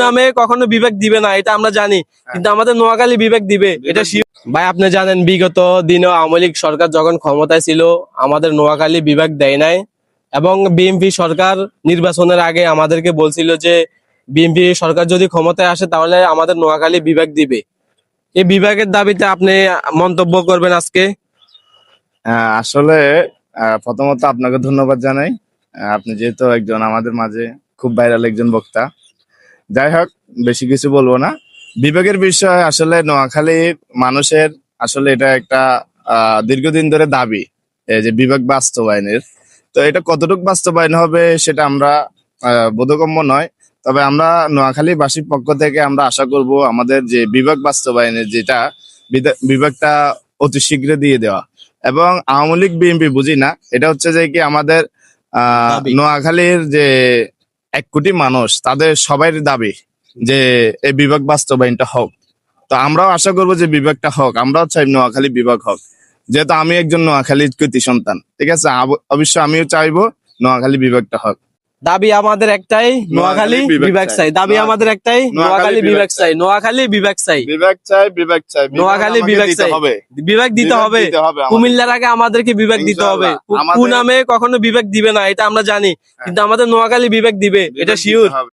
নামে কখনো বিবেক দিবে না, এটা আমরা জানি, কিন্তু আমাদের নোয়াখালী বিবেক দিবে, এটা শিওর। ভাই আপনি জানেন বিগত দিনে আওয়ামী লীগ সরকার যখন ক্ষমতায় ছিল আমাদের নোয়াখালী বিবেক দেয় নাই, এবং বিএনপি সরকার নির্বাচনের আগে আমাদেরকে বলছিল যে বিএনপি সরকার যদি ক্ষমতায় আসে তাহলে আমাদের নোয়াখালী বিবেক দিবে। এই বিভাগের দাবিতে আপনি মন্তব্য করবেন আজকে। আসলে প্রথমত আপনাকে ধন্যবাদ জানাই। আপনি যেহেতু একজন আমাদের মাঝে খুব ভাইরাল একজন বক্তা। যাই হোক, বেশি কিছু বলবো না। বিভাগের বিষয় আসলে নোয়াখালীর মানুষের আসলে এটা একটা দীর্ঘদিন ধরে দাবি, এই যে বিভাগ বাস্তবায়নের। তো এটা কতটুকু বাস্তবায়ন হবে সেটা আমরা বোধগম্য নয়। তবে আমরা নোয়াখালীবাসীর পক্ষ থেকে আমরা আশা করব আমাদের যে বিভাগ বাস্তবায়নের যেটা বিভাগটা অতি শীঘ্র দিয়ে দেওয়া। এবং আওয়ামী লীগ বিএনপি বুঝি না, এটা হচ্ছে যে কি আমাদের দাবি। নোয়াখালীর যে 1 কোটি মানুষ তাদের সবাই দাবি যে এই বিভাগ বাস্তবায়নটা হোক। তো আমরাও আশা করবো যে বিভাগটা হোক, আমরাও চাই নোয়াখালী বিভাগ হোক। যেহেতু আমি একজন নোয়াখালীর কৃতি সন্তান, ঠিক আছে, অবশ্যই আমিও চাইবো নোয়াখালী বিভাগটা হোক। দাবি আমাদের একটাই, নোয়াখালী বিভাগ চাই। দাবি আমাদের একটাই, নোয়াখালী বিভাগ চাই। নোয়াখালী বিভাগ চাই, বিভাগ চাই, নোয়াখালী বিভাগ চাই। বিভাগ দিতে হবে, কুমিল্লার আগে আমাদেরকে বিভাগ দিতে হবে। নামে কখনো বিভাগ দিবে না, এটা আমরা জানি, কিন্তু আমাদের নোয়াখালী বিভাগ দিবে, এটা শিওর।